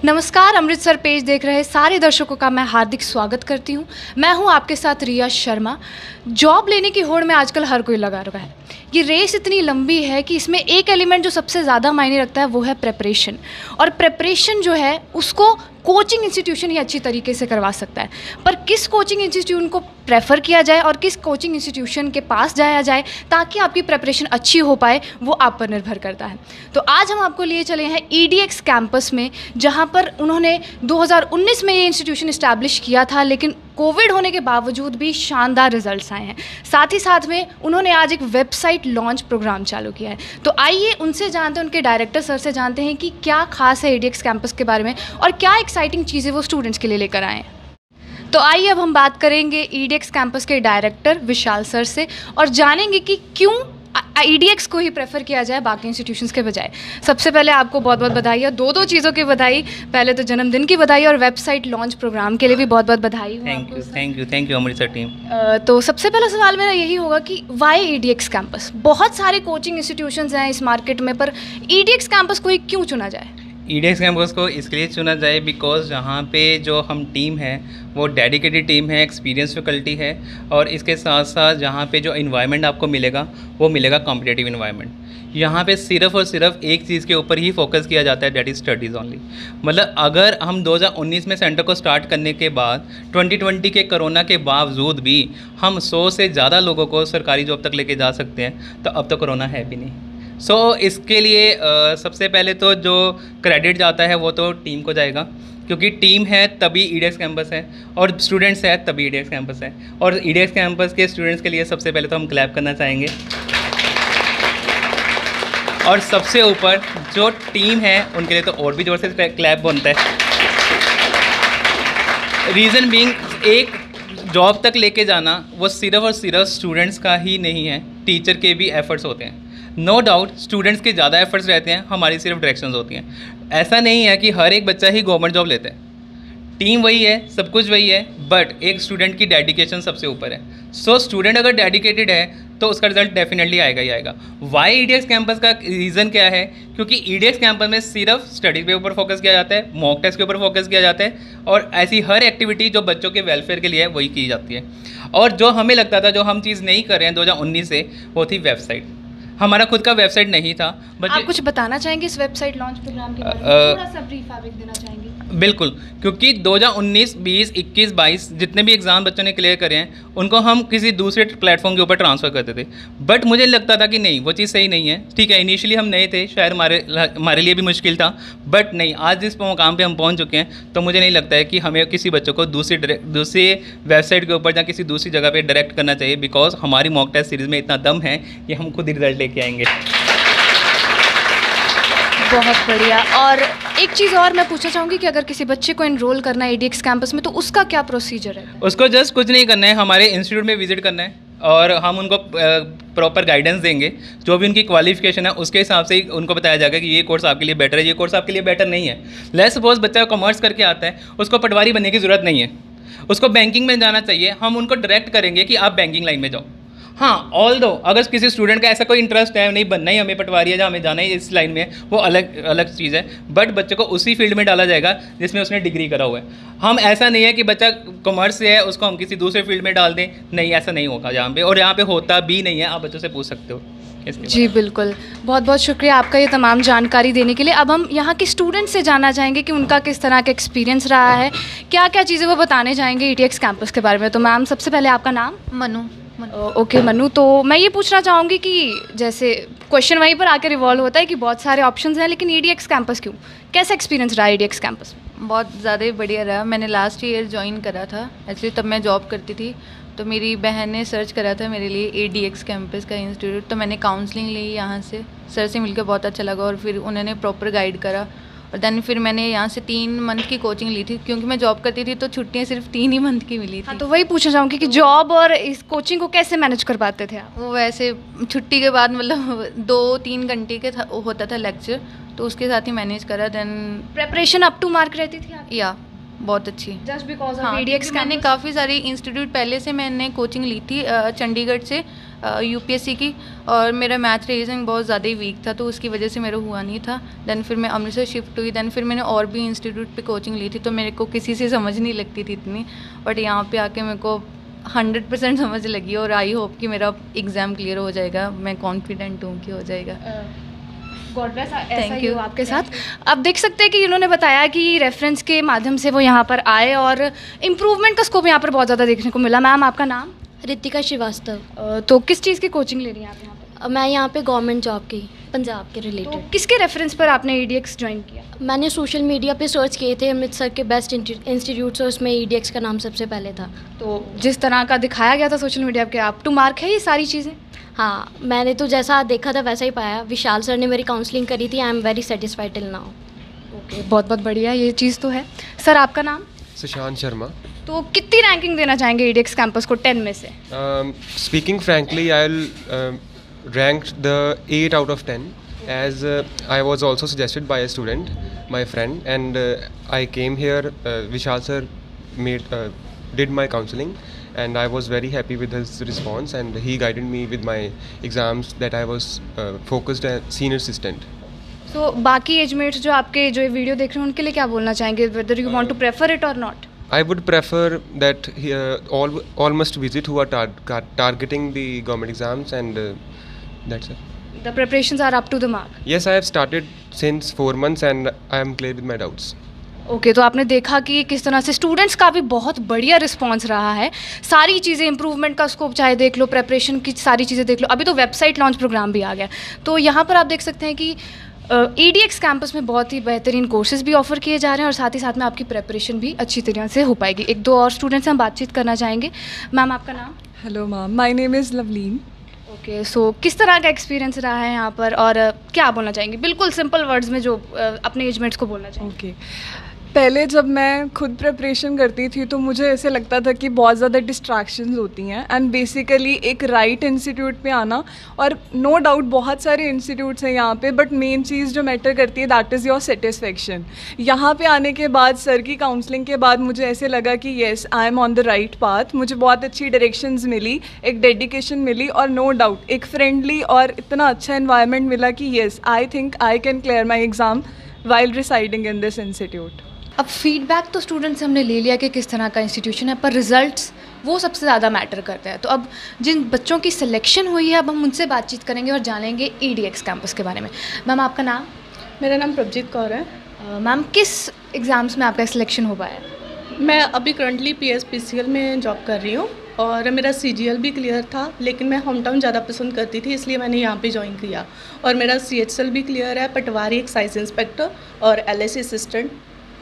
नमस्कार, अमृतसर पेज देख रहे सारे दर्शकों का मैं हार्दिक स्वागत करती हूं। मैं हूं आपके साथ रिया शर्मा। जॉब लेने की होड़ में आजकल हर कोई लगा रहा है। ये रेस इतनी लंबी है कि इसमें एक एलिमेंट जो सबसे ज़्यादा मायने रखता है वो है प्रेपरेशन। और प्रेपरेशन जो है उसको कोचिंग इंस्टीट्यूशन ही अच्छी तरीके से करवा सकता है। पर किस कोचिंग इंस्टीट्यूशन को प्रेफर किया जाए और किस कोचिंग इंस्टीट्यूशन के पास जाया जाए ताकि आपकी प्रेपरेशन अच्छी हो पाए, वो आप पर निर्भर करता है। तो आज हम आपको लिए चले हैं EDX कैंपस में, जहां पर उन्होंने 2019 में ये इंस्टीट्यूशन इस्टेब्लिश किया था, लेकिन कोविड होने के बावजूद भी शानदार रिजल्ट्स आए हैं। साथ ही साथ में उन्होंने आज एक वेबसाइट लॉन्च प्रोग्राम चालू किया है। तो आइए उनसे जानते हैं, उनके डायरेक्टर सर से जानते हैं कि क्या खास है EDX कैंपस के बारे में और क्या एक्साइटिंग चीज़ें वो स्टूडेंट्स के लिए लेकर आए हैं। तो आइए अब हम बात करेंगे EDX कैंपस के डायरेक्टर विशाल सर से और जानेंगे कि क्यों EDX को ही प्रेफर किया जाए बाकी इंस्टीट्यूशंस के बजाय। सबसे पहले आपको बहुत बहुत बधाई और दो चीज़ों की बधाई। पहले तो जन्मदिन की बधाई और वेबसाइट लॉन्च प्रोग्राम के लिए भी बहुत बहुत बधाई। Thank you Amritsar team. तो सबसे पहला सवाल मेरा यही होगा कि वाई EDX कैंपस? बहुत सारे कोचिंग इंस्टीट्यूशंस हैं इस मार्केट में, पर EDX कैंपस को ही क्यों चुना जाए? EDX कैंपस को इसलिए चुना जाए बिकॉज यहाँ पे जो हम टीम है वो डेडिकेटेड टीम है, एक्सपीरियंस फैकल्टी है, और इसके साथ साथ यहाँ पे जो इन्वायरमेंट आपको मिलेगा वो मिलेगा कॉम्पिटिटिव इन्वायरमेंट। यहाँ पे सिर्फ और सिर्फ एक चीज़ के ऊपर ही फोकस किया जाता है, दैट इज़ स्टडीज़ ओनली। मतलब अगर हम 2019 में सेंटर को स्टार्ट करने के बाद 2020 के कोरोना के बावजूद भी हम 100 से ज़्यादा लोगों को सरकारी जॉब तक लेके जा सकते हैं, तो अब तो कोरोना है भी नहीं। इसके लिए सबसे पहले तो जो क्रेडिट जाता है वो तो टीम को जाएगा, क्योंकि टीम है तभी EDX कैंपस है, और स्टूडेंट्स है तभी EDX कैंपस है। और EDX कैंपस के स्टूडेंट्स के लिए सबसे पहले तो हम क्लैप करना चाहेंगे। और सबसे ऊपर जो टीम है उनके लिए तो और भी जोर से क्लैप बनता है। रीज़न बीइंग, एक जॉब तक लेके जाना वो सिर्फ और सिर्फ स्टूडेंट्स का ही नहीं है, टीचर के भी एफर्ट्स होते हैं। नो डाउट स्टूडेंट्स के ज़्यादा एफर्ट्स रहते हैं, हमारी सिर्फ डायरेक्शंस होती हैं। ऐसा नहीं है कि हर एक बच्चा ही गवर्नमेंट जॉब लेता है। टीम वही है, सब कुछ वही है, बट एक स्टूडेंट की डेडिकेशन सबसे ऊपर है। स्टूडेंट अगर डेडिकेटेड है तो उसका रिजल्ट डेफिनेटली आएगा ही आएगा। वाई EDX कैंपस का रीज़न क्या है? क्योंकि EDX कैंपस में सिर्फ स्टडीज़ के ऊपर फोकस किया जाता है, मॉक टेस्ट के ऊपर फोकस किया जाता है, और ऐसी हर एक्टिविटी जो बच्चों के वेलफेयर के लिए है वही की जाती है। और जो हमें लगता था, जो हम चीज़ नहीं कर रहे हैं 2019 से, वो थी वेबसाइट। हमारा खुद का वेबसाइट नहीं था। आप कुछ बताना चाहेंगे इस वेबसाइट लॉन्च प्रोग्राम के बारे में? थोड़ा सा ब्रीफ आप देना चाहेंगे? बिल्कुल, क्योंकि 2019, 20, 21, 22 जितने भी एग्ज़ाम बच्चों ने क्लियर करे हैं उनको हम किसी दूसरे प्लेटफॉर्म के ऊपर ट्रांसफ़र करते थे, बट मुझे लगता था कि नहीं, वो चीज़ सही नहीं है। ठीक है, इनिशियली हम नए थे, शायद हमारे लिए भी मुश्किल था, बट नहीं, आज जिस मुकाम पे हम पहुंच चुके हैं तो मुझे नहीं लगता है कि हमें किसी बच्चों को दूसरी वेबसाइट के ऊपर या किसी दूसरी जगह पे डायरेक्ट करना चाहिए, बिकॉज हमारी मॉक टेस्ट सीरीज़ में इतना दम है कि हम खुद ही रिजल्ट लेके आएंगे। बहुत बढ़िया। और एक चीज़ और मैं पूछना चाहूँगी कि अगर किसी बच्चे को एनरोल करना है EDX कैंपस में तो उसका क्या प्रोसीजर है? उसको जस्ट कुछ नहीं करना है, हमारे इंस्टीट्यूट में विजिट करना है और हम उनको प्रॉपर गाइडेंस देंगे। जो भी उनकी क्वालिफिकेशन है उसके हिसाब से ही उनको बताया जाएगा कि ये कोर्स आपके लिए बेटर है, ये कोर्स आपके लिए बेटर नहीं है। लेट्स सपोज बच्चा कॉमर्स करके आता है, उसको पटवारी बनने की ज़रूरत नहीं है, उसको बैंकिंग में जाना चाहिए, हम उनको डायरेक्ट करेंगे कि आप बैंकिंग लाइन में जाओ। हाँ, ऑल दो अगर किसी स्टूडेंट का ऐसा कोई इंटरेस्ट है, नहीं बनना ही हमें पटवारी है, जहाँ हमें जाना ही इस लाइन में, वो अलग चीज़ है, बट बच्चे को उसी फील्ड में डाला जाएगा जिसमें उसने डिग्री करा हुआ है। हम ऐसा नहीं है कि बच्चा कॉमर्स से है उसको हम किसी दूसरे फील्ड में डाल दें, नहीं, ऐसा नहीं होगा यहाँ पे, और यहाँ पे होता भी नहीं है। आप बच्चों से पूछ सकते हो। जी बिल्कुल, बहुत बहुत शुक्रिया आपका ये तमाम जानकारी देने के लिए। अब हम यहाँ के स्टूडेंट से जानना चाहेंगे कि उनका किस तरह का एक्सपीरियंस रहा है, क्या क्या चीज़ें वो बताने चाहेंगे EDX कैंपस के बारे में। तो मैम, सबसे पहले आपका नाम? मनु। ओके मनु, तो मैं ये पूछना चाहूँगी कि जैसे क्वेश्चन वहीं पर आकर रिवॉल्व होता है कि बहुत सारे ऑप्शंस हैं, लेकिन EDX कैंपस क्यों? कैसा एक्सपीरियंस रहा EDX कैंपस? बहुत ज़्यादा ही बढ़िया रहा। मैंने लास्ट ईयर ज्वाइन करा था, एक्चुअली तब मैं जॉब करती थी, तो मेरी बहन ने सर्च करा था मेरे लिए EDX कैंपस का इंस्टीट्यूट, तो मैंने काउंसलिंग ली यहाँ से, सर से मिलकर बहुत अच्छा लगा, और फिर उन्होंने प्रॉपर गाइड करा, और देन फिर मैंने यहाँ से 3 मंथ की कोचिंग ली थी, क्योंकि मैं जॉब करती थी तो छुट्टियाँ सिर्फ 3 ही मंथ की मिली थी। हाँ, तो वही पूछना चाहूँगी कि जॉब और इस कोचिंग को कैसे मैनेज कर पाते थे आप? वो वैसे छुट्टी के बाद मतलब 2-3 घंटे के होता था लेक्चर, तो उसके साथ ही मैनेज करा। Then preparation up to mark रहती थी आप? या बहुत अच्छी। जस्ट बिकॉज हाँ, ऑफ एडीएक्स मैंने काफ़ी सारी इंस्टीट्यूट पहले से मैंने कोचिंग ली थी चंडीगढ़ से यूपीएससी की, और मेरा मैथ रीजनिंग बहुत ज़्यादा ही वीक था, तो उसकी वजह से मेरा हुआ नहीं था। देन फिर मैं अमृतसर शिफ्ट हुई, देन फिर मैंने और भी इंस्टीट्यूट पे कोचिंग ली थी, तो मेरे को किसी से समझ नहीं लगती थी इतनी, बट यहाँ पे आके मेरे को 100% समझ लगी, और आई होप कि मेरा एग्ज़ाम क्लियर हो जाएगा। मैं कॉन्फिडेंट हूँ कि हो जाएगा। गॉड ब्लेस, ऐसा Thank ही you. हो आपके साथ। अब देख सकते हैं कि इन्होंने बताया कि रेफरेंस के माध्यम से वो यहाँ पर आए और इम्प्रूवमेंट का स्कोप यहाँ पर बहुत ज़्यादा देखने को मिला। मैम आपका नाम? रितिका श्रीवास्तव। तो किस चीज़ की कोचिंग ले रही हैं आप यहाँ पर? मैं यहाँ पे गवर्नमेंट जॉब की, पंजाब के तो रिलेटेड। किसके रेफरेंस पर आपने एडीएक्स ज्वाइन किया? मैंने सोशल मीडिया पे सर्च किए थे अमृतसर के बेस्ट इंस्टीट्यूट्स, और उसमें ईडीएक्स का नाम सबसे पहले था। तो जिस तरह का दिखाया गया था सोशल मीडिया पे, आप टू मार्क है ये सारी चीज़ें? हाँ, मैंने तो जैसा देखा था वैसा ही पाया। विशाल सर ने मेरी काउंसलिंग करी थी। I am very satisfied till now. Okay, बहुत बहुत बढ़िया, ये चीज़ तो है। सर आपका नाम? सुशांत शर्मा। तो कितनी रैंकिंग देना चाहेंगे एडीएक्स कैंपस को 10 में से? Speaking frankly, I'll rank the 8 out of 10 as I was also suggested by a student, my friend, and I came here. Vishal sir did my counseling, and I was very happy with his response, and he guided me with my exams that I was focused as senior assistant. सो बाकी एजमेट्स जो आपके जो ये video देख रहे हैं उनके लिए क्या बोलना चाहेंगे, whether you want to prefer it or not? I would prefer that all must visit who are targeting the government exams, and that's it. The preparations are up to the mark? Yes, I have started since 4 months and I am clear with my doubts. Okay, तो आपने देखा कि किस तरह से students का भी बहुत बढ़िया रिस्पांस रहा है। सारी चीज़ें इंप्रूवमेंट का स्कोप चाहे देख लो, प्रेपरेशन की सारी चीज़ें देख लो, अभी तो वेबसाइट लॉन्च प्रोग्राम भी आ गया। तो यहाँ पर आप देख सकते हैं कि एडीएक्स कैंपस में बहुत ही बेहतरीन कोर्सेज भी ऑफर किए जा रहे हैं, और साथ ही साथ में आपकी प्रेपरेशन भी अच्छी तरह से हो पाएगी। एक दो और स्टूडेंट्स से हम बातचीत करना चाहेंगे। मैम आपका नाम? Hello ma'am, my name is Lovleen. Okay, so किस तरह का एक्सपीरियंस रहा है यहाँ पर, और क्या बोलना चाहेंगे बिल्कुल सिंपल वर्ड्स में जो अपने एजमेट्स को बोलना चाहेंगे? ओके, पहले जब मैं खुद प्रिपरेशन करती थी तो मुझे ऐसे लगता था कि बहुत ज़्यादा डिस्ट्रैक्शंस होती हैं, एंड बेसिकली एक राइट इंस्टीट्यूट पे आना, और नो डाउट बहुत सारे इंस्टीट्यूट्स हैं यहाँ पे, बट मेन चीज़ जो मैटर करती है दैट इज़ योर सेटिस्फेक्शन। यहाँ पे आने के बाद सर की काउंसलिंग के बाद मुझे ऐसे लगा कि yes I am on the right path. मुझे बहुत अच्छी डायरेक्शंस मिली, एक डेडिकेशन मिली, और नो डाउट एक फ्रेंडली और इतना अच्छा एनवायरनमेंट मिला कि yes I think I can clear my exam while residing in this institute. अब फीडबैक तो स्टूडेंट से हमने ले लिया कि किस तरह का इंस्टीट्यूशन है, पर रिजल्ट्स वो सबसे ज़्यादा मैटर करते हैं। तो अब जिन बच्चों की सिलेक्शन हुई है, अब हम उनसे बातचीत करेंगे और जानेंगे एडीएक्स कैंपस के बारे में। मैम आपका नाम? मेरा नाम प्रभजीत कौर है। मैम किस एग्ज़ाम्स में आपका सिलेक्शन हो पाया? मैं अभी करंटली PSPCL में जॉब कर रही हूँ, और मेरा CGL भी क्लियर था, लेकिन मैं होम टाउन ज़्यादा पसंद करती थी, इसलिए मैंने यहाँ पे ज्वाइन किया। और मेरा CHL भी क्लियर है, पटवारी एक्साइज इंस्पेक्टर और LIC असिस्टेंट,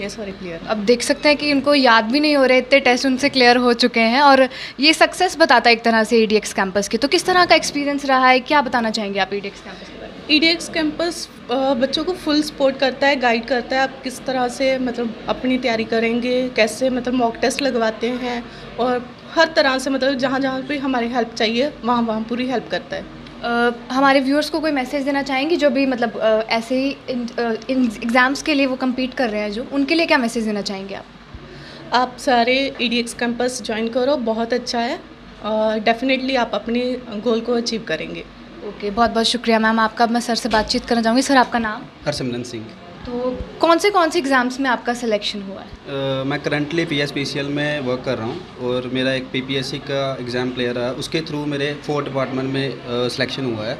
ये सारे क्लियर। अब देख सकते हैं कि उनको याद भी नहीं हो रहे, इतने टेस्ट उनसे क्लियर हो चुके हैं, और ये सक्सेस बताता है एक तरह से एडीएक्स कैंपस की। तो किस तरह का एक्सपीरियंस रहा है, क्या बताना चाहेंगे आप एडीएक्स कैंपस के बारे में? EDX कैंपस बच्चों को फुल सपोर्ट करता है, गाइड करता है, आप किस तरह से मतलब अपनी तैयारी करेंगे, कैसे मतलब मॉक टेस्ट लगवाते हैं, और हर तरह से मतलब जहाँ जहाँ पे हमारी हेल्प चाहिए वहाँ वहाँ पूरी हेल्प करता है। हमारे व्यूअर्स को कोई मैसेज देना चाहेंगी जो भी मतलब ऐसे ही इन एग्ज़ाम्स के लिए वो कम्पीट कर रहे हैं, जो उनके लिए क्या मैसेज देना चाहेंगे आप? आप सारे EDX कैंपस ज्वाइन करो, बहुत अच्छा है, और डेफिनेटली आप अपने गोल को अचीव करेंगे। ओके, बहुत बहुत शुक्रिया मैम आपका। अब मैं सर से बातचीत करना चाहूँगी। सर आपका नाम? हरसिमरन सिंह। तो कौन से एग्ज़ाम्स में आपका सिलेक्शन हुआ है? मैं करंटली PSPCL में वर्क कर रहा हूँ, और मेरा एक PPSC का एग्ज़ाम क्लियर रहा, उसके थ्रू मेरे 4 डिपार्टमेंट में सिलेक्शन हुआ है।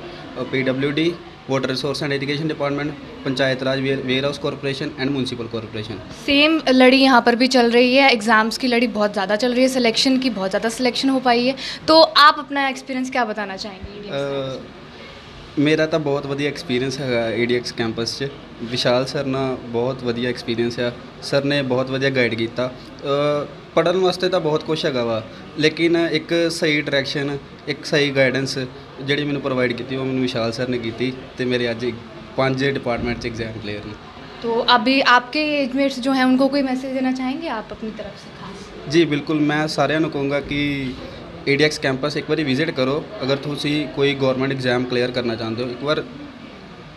PWD, water resource and education department, panchayat Raj, warehouse corporation and municipal corporation. Same लड़ी यहाँ पर भी चल रही है, एग्ज़ाम्स की लड़ी बहुत ज़्यादा चल रही है, सिलेक्शन की बहुत ज़्यादा सिलेक्शन हो पाई है। तो आप अपना एक्सपीरियंस क्या बताना चाहेंगे? मेरा ਤਾਂ ਬਹੁਤ ਵਧੀਆ ਐਕਸਪੀਰੀਅੰਸ ਹੈਗਾ EDX ਕੈਂਪਸ 'ਚ। ਵਿਸ਼ਾਲ ਸਰ ਨਾਲ ਬਹੁਤ ਵਧੀਆ ਐਕਸਪੀਰੀਅੰਸ ਆ, ਸਰ ਨੇ ਬਹੁਤ ਵਧੀਆ ਗਾਈਡ ਕੀਤਾ। ਪੜ੍ਹਨ ਵਾਸਤੇ ਤਾਂ ਬਹੁਤ ਕੁਛ ਹੈਗਾ ਵਾ, ਲੇਕਿਨ ਇੱਕ ਸਹੀ ਡਾਇਰੈਕਸ਼ਨ, ਇੱਕ ਸਹੀ ਗਾਈਡੈਂਸ ਜਿਹੜੀ ਮੈਨੂੰ ਪ੍ਰੋਵਾਈਡ ਕੀਤੀ ਉਹ ਮੈਨੂੰ ਵਿਸ਼ਾਲ ਸਰ ਨੇ ਕੀਤੀ, ਤੇ ਮੇਰੇ ਅੱਜ 5 डिपार्टमेंट 'ਚ एग्ज़ाम क्लियर ਨੇ। तो अभी आपके एजमेट्स जो हैं उनको कोई मैसेज देना चाहेंगे आप अपनी तरफ से खास? ਜੀ ਬਿਲਕੁਲ, ਮੈਂ ਸਾਰਿਆਂ ਨੂੰ ਕਹੂੰਗਾ ਕਿ EDX ਕੈਂਪਸ ਇੱਕ ਵਾਰੀ ਵਿਜ਼ਿਟ ਕਰੋ। ਅਗਰ ਤੁਸੀਂ ਕੋਈ ਗਵਰਨਮੈਂਟ ਐਗਜ਼ਾਮ ਕਲੀਅਰ ਕਰਨਾ ਚਾਹੁੰਦੇ ਹੋ, ਇੱਕ ਵਾਰ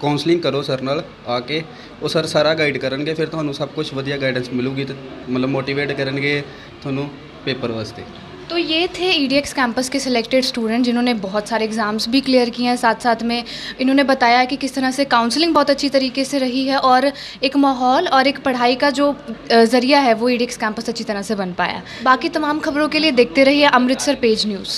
ਕਾਉਂਸਲਿੰਗ ਕਰੋ ਸਰ ਨਾਲ ਆ ਕੇ, ਉਹ ਸਰ ਸਾਰਾ ਗਾਈਡ ਕਰਨਗੇ, ਫਿਰ ਤੁਹਾਨੂੰ ਸਭ ਕੁਝ ਵਧੀਆ ਗਾਈਡੈਂਸ ਮਿਲੂਗੀ ਤੇ ਮਤਲਬ ਮੋਟੀਵੇਟ ਕਰਨਗੇ ਤੁਹਾਨੂੰ पेपर वास्ते। तो ये थे EDX कैंपस के सिलेक्टेड स्टूडेंट जिन्होंने बहुत सारे एग्ज़ाम्स भी क्लियर किए हैं, साथ साथ में इन्होंने बताया कि किस तरह से काउंसलिंग बहुत अच्छी तरीके से रही है और एक माहौल और एक पढ़ाई का जो ज़रिया है वो EDX कैंपस अच्छी तरह से बन पाया। बाकी तमाम खबरों के लिए देखते रहिए अमृतसर पेज न्यूज़।